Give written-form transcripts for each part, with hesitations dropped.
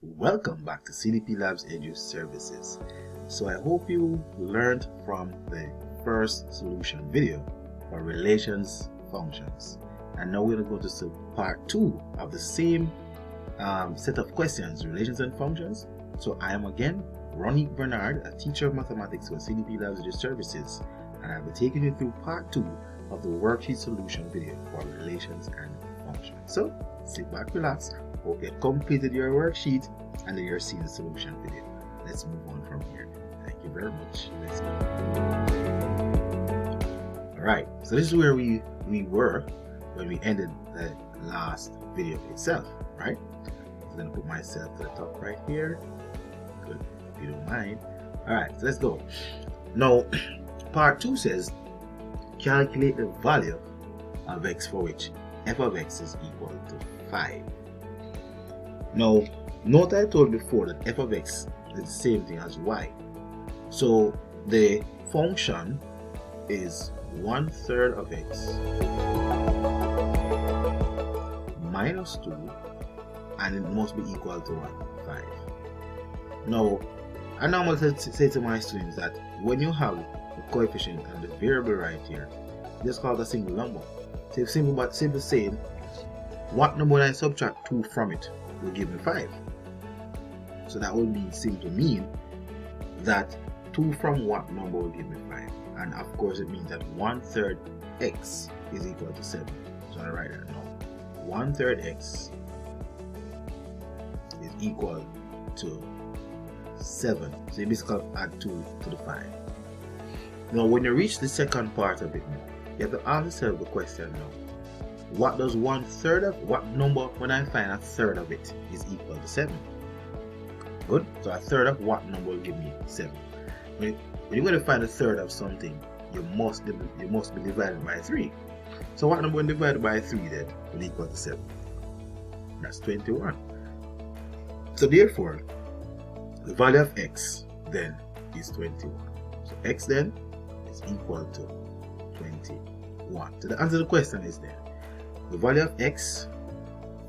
Welcome back to CDP Labs Edu Services. So I hope you learned from the first solution video for relations functions. And now we're going to go to part 2 of the same set of questions, relations and functions. So I am again Ronnie Bernard, a teacher of mathematics for CDP Labs Edu Services, and I'll be taking you through part 2 of the worksheet solution video for relations and functions. So sit back, relax. Hope you completed your worksheet and then you're seeing the solution video. Let's move on from here. Thank you very much. Let's go. Alright, so this is where we were when we ended the last video itself, right? I'm going to put myself to the top right here. Good, if you don't mind. Alright, so let's go. Now, part 2 says calculate the value of x for which f of x is equal to 5. Now, note I told before that f of x is the same thing as y. So the function is 1/3 of x minus 2, and it must be equal to what? 5. Now, I normally say to my students that when you have the coefficient and the variable right here, just call it a single number. So if simple saying, what number when I subtract 2 from it will give me 5. So that would seem to mean that 2 from what number will give me 5. And of course it means that 1/3 x is equal to 7. So I write that now. 1/3 x is equal to 7. So you basically add 2 to the 5. Now when you reach the second part of it now, you have to ask yourself the question now. What does 1/3 of what number when I find a third of it is equal to 7? Good. So a third of what number will give me 7? When you're going to find a third of something, you must be divided by 3. So what number when divided by 3 then will equal to 7? That's 21. So therefore, the value of x then is 21. So x then is equal to 21. So the answer to the question is then the value of x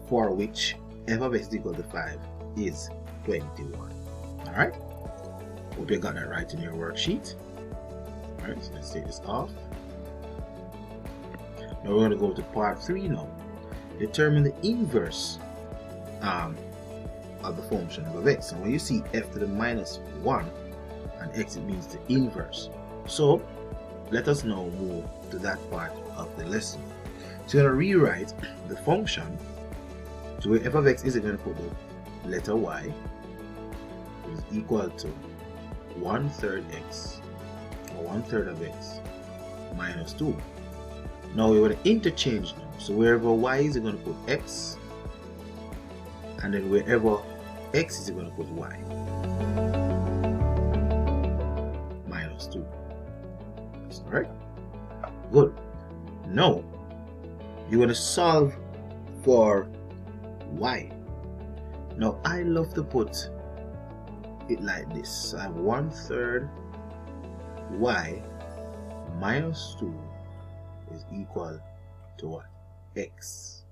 for which f of x is equal to 5 is 21. Alright? Hope you got that right in your worksheet. Alright, so let's take this off. Now we're going to go to part 3 now. Determine the inverse of the function of x. And when you see f to the minus 1 and x, it means the inverse. So let us now move to that part of the lesson. So you're going to rewrite the function. So where f of x is, you're going to put the letter y is equal to 1/3 x, or 1/3 of x minus 2. Now we're going to interchange now. So wherever y is, you're going to put x, and then wherever x is, you're going to put y minus 2. That's correct. Good. Now you're going to solve for y. Now I love to put it like this. So I have 1/3 y minus 2 is equal to what? X.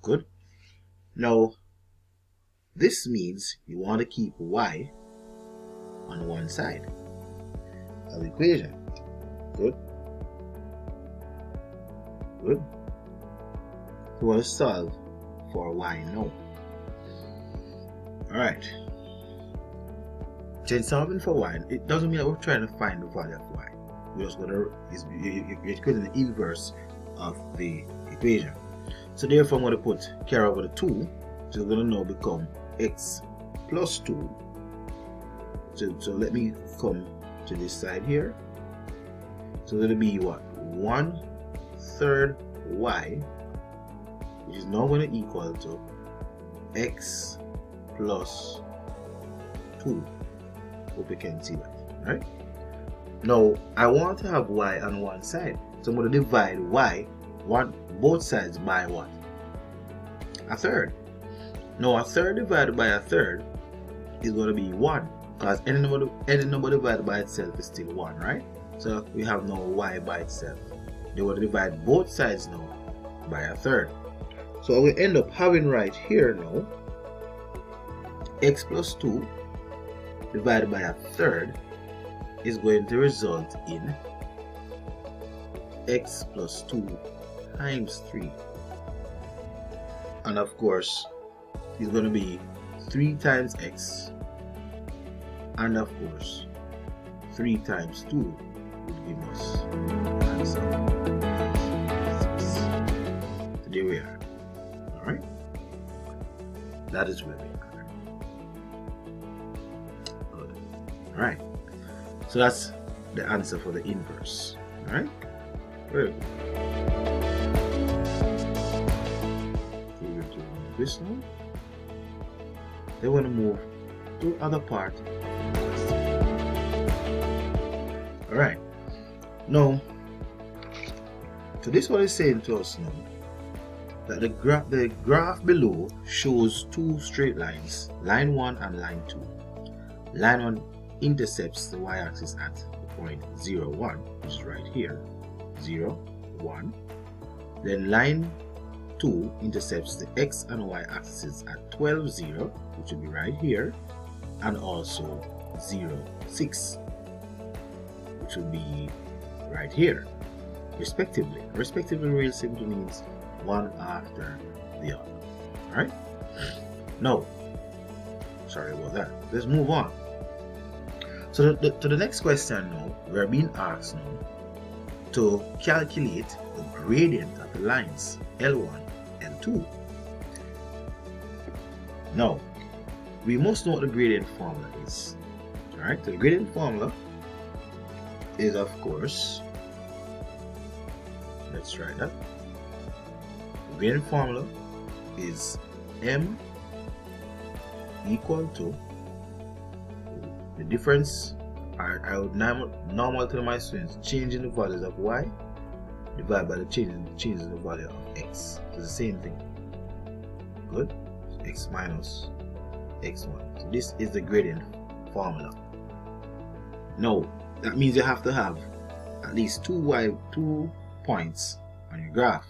Good. Now this means you want to keep y on one side of the equation. Good. Good. So we'll solve for y now. Alright. So in solving for y, it doesn't mean that we're trying to find the value of y. We're just going to you're creating the inverse of the equation. So therefore I'm going to put carry over the 2. So it's going to now become x plus 2. So let me come to this side here. So it's going to be what? 1/3 y, which is now going to equal to x plus 2. Hope you can see that, right? Now I want to have y on one side, so I'm going to divide y both sides by what? A third. Now a third divided by a third is going to be 1, because any number divided by itself is still 1, right? So we have now y by itself. They will divide both sides now by a third. So we end up having right here now x plus 2 divided by a third is going to result in x plus 2 times 3. And of course, it's going to be 3 times x, and of course 3 times 2 would give us the answer 6. So there we are. Alright, that is where we are. Good. Alright, so that's the answer for the inverse. Alright, very good. So we're doing this now. They want to move to the other part of the question. Alright, now, so this one is saying to us now that the graph below shows two straight lines, line 1 and line 2. Line 1 intercepts the y-axis at the point 0, 1, which is right here, 0, 1. Then line 2 intercepts the x and y axes at 12, 0, which will be right here, and also 0, 6, which will be right here, respectively. Respectively really simply means one after the other. Alright? Now, sorry about that. Let's move on. So to the next question now, we're being asked now to calculate the gradient of the lines L1, L2. Now, we must know what the gradient formula is. Alright, so the gradient formula is, of course, let's try that. The gradient formula is m equal to the difference. I would normally tell my students changing the values of y divided by the change in the value of x. It's the same thing. Good. So x minus x1. So this is the gradient formula. Now that means you have to have at least two points on your graph.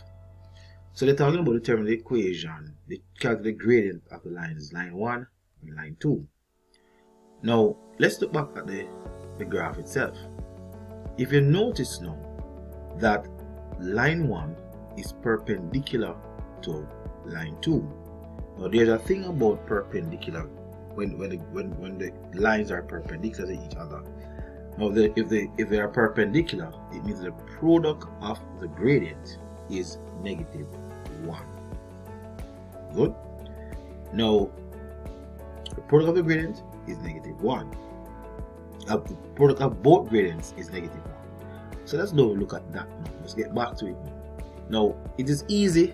So they're talking about determining the equation, they calculate the gradient of the lines, line 1 and line 2. Now let's look back at the graph itself. If you notice now that line 1 is perpendicular to line 2. Now there's a thing about perpendicular when the lines are perpendicular to each other. Now if they are perpendicular, it means the product of the gradient is negative 1. Good. Now the product of the gradient is negative 1. The product of both gradients is negative 1. So let's now look at that now. Let's get back to it now. Now it is easy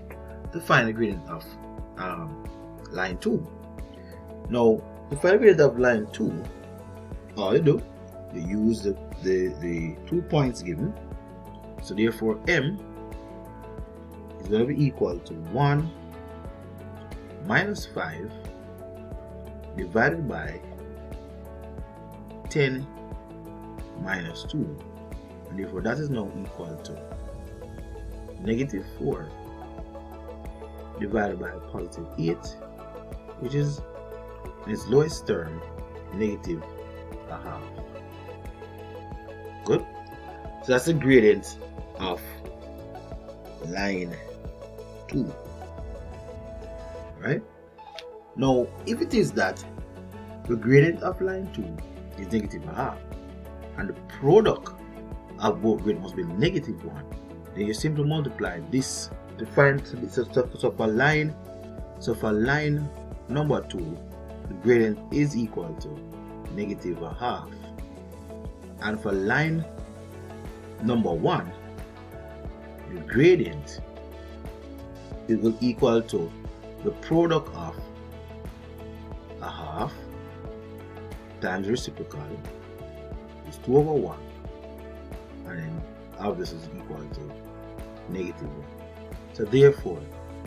to find the gradient of line 2. Now to find the gradient of line 2, all you do, you use the 2 points given. So therefore m is going to be equal to 1 minus 5 divided by 10 minus 2, and therefore that is now equal to negative 4 divided by positive 8, which is in its lowest term negative a half. Good. So that's the gradient of line 2. Right? Now if it is that the gradient of line 2 is negative a half and the product of both gradients must be negative 1, then you simply multiply this to find so for line number 2, the gradient is equal to negative a half, and for line number 1, the gradient it will equal to the product of a half times reciprocal is 2 over 1, and then half this is equal to negative 1. So therefore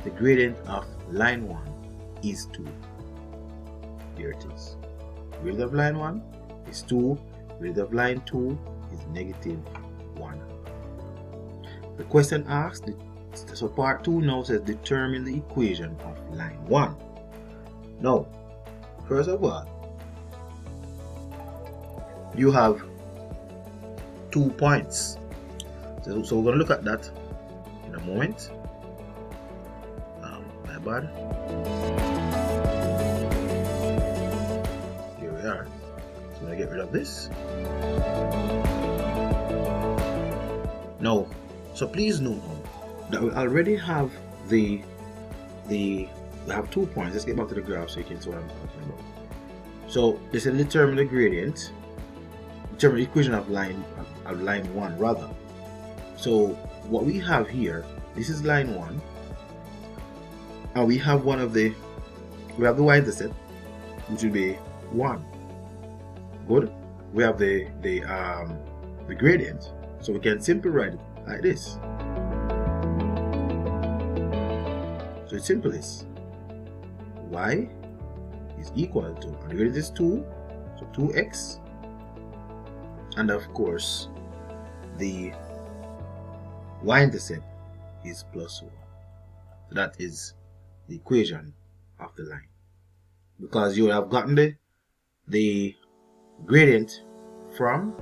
the gradient of line 1 is 2. Here it is. Gradient of line 1 is 2. Gradient of line 2 is negative 1. The question asked, so part 2 now says determine the equation of line 1. Now, first of all, you have 2 points. So we're going to look at that in a moment. My bad. Here we are. So I'm going to get rid of this. Now, so please know that we already have we have 2 points. Let's get back to the graph so you can see what I'm talking about. So this is determine the gradient, determine the equation of line 1 rather. So what we have here, this is line 1, and we have the y-intercept, which will be 1. Good. We have the gradient, so we can simply write it like this. So it's simple as y is equal to, and the gradient is 2, so 2x, and of course the y-intercept is plus 1. So that is the equation of the line, because you have gotten the gradient from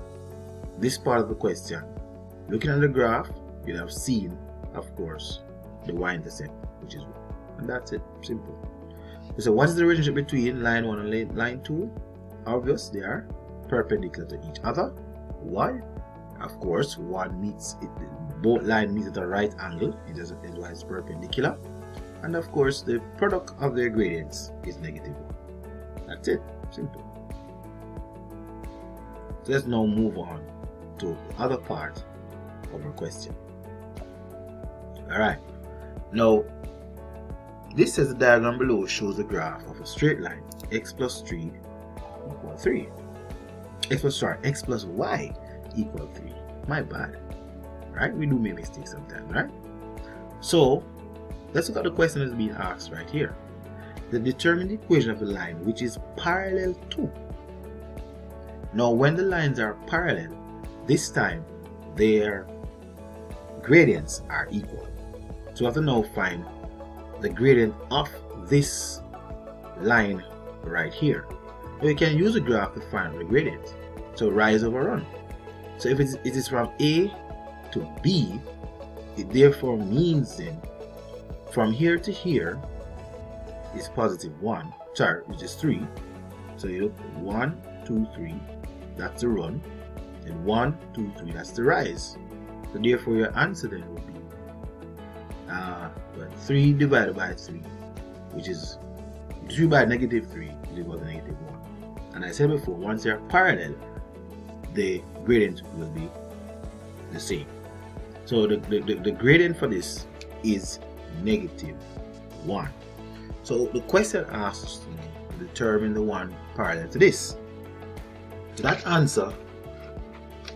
this part of the question. Looking at the graph, you'd have seen, of course, the y-intercept, which is 1. And that's it. Simple. So what is the relationship between line 1 and line 2? Obvious, they are perpendicular to each other. Why? Of course, one meets it, both lines meet at a right angle. It is why it's perpendicular. And of course, the product of their gradients is -1. That's it. Simple. So let's now move on to the other part of our question. Alright. Now, this says the diagram below shows the graph of a straight line, x plus 3 equal 3. X plus y equal 3. My bad. Right? We do make mistakes sometimes, right? So, let's look at the question that's being asked right here. Determine the equation of the line which is parallel to. Now, when the lines are parallel, this time their gradients are equal. So we have to now find the gradient of this line right here. We can use a graph to find the gradient. So rise over run. So if it is from A to B, it therefore means then from here to here is +1, sorry, which is 3. So you look 1, 2, 3, that's the run, and 1, 2, 3, that's the rise. So therefore your answer then would be 3 divided by 3, which is 3 by -3 is equal to -1. And I said before, once they are parallel, the gradient will be the same. So the gradient for this is -1. So the question asks to determine the one parallel to this. So that answer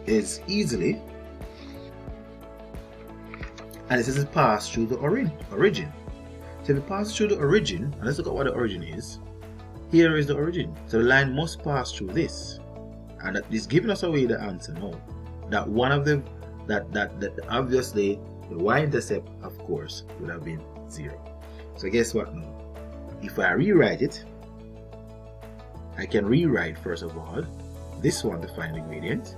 is easily, and it says it passed through the origin. So if it passes through the origin, and let's look at what the origin is. Here is the origin. So the line must pass through this. And that is giving us away the answer now. That one of them, that obviously the y-intercept, of course, would have been 0. So guess what now? If I rewrite it, I can rewrite first of all this one to find the gradient.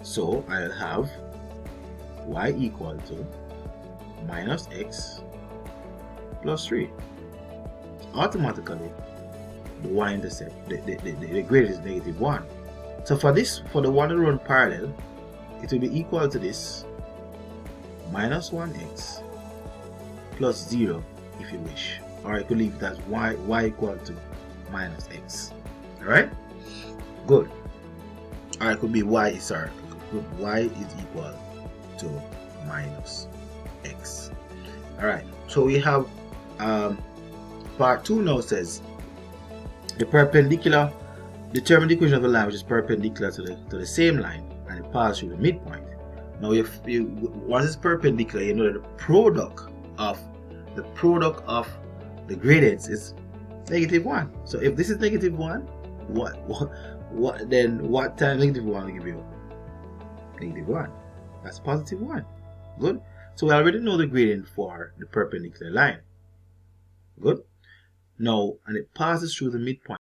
So I'll have y equal to -x plus 3. Automatically, the y-intercept, the gradient is -1. So for the one to run parallel, it will be equal to this -1x plus 0 if you wish. Or I could leave that y equal to -x. Alright? Good. Or it could be y is equal to -x. Alright, so we have part 2 now says the perpendicular, determine the equation of a line which is perpendicular to the same line and it passes through the midpoint. Now if once it's perpendicular, you know that the product of the gradients is -1. So if this is -1, what time -1 will give you? -1. That's +1. Good. So we already know the gradient for the perpendicular line. Good. Now, and it passes through the midpoint.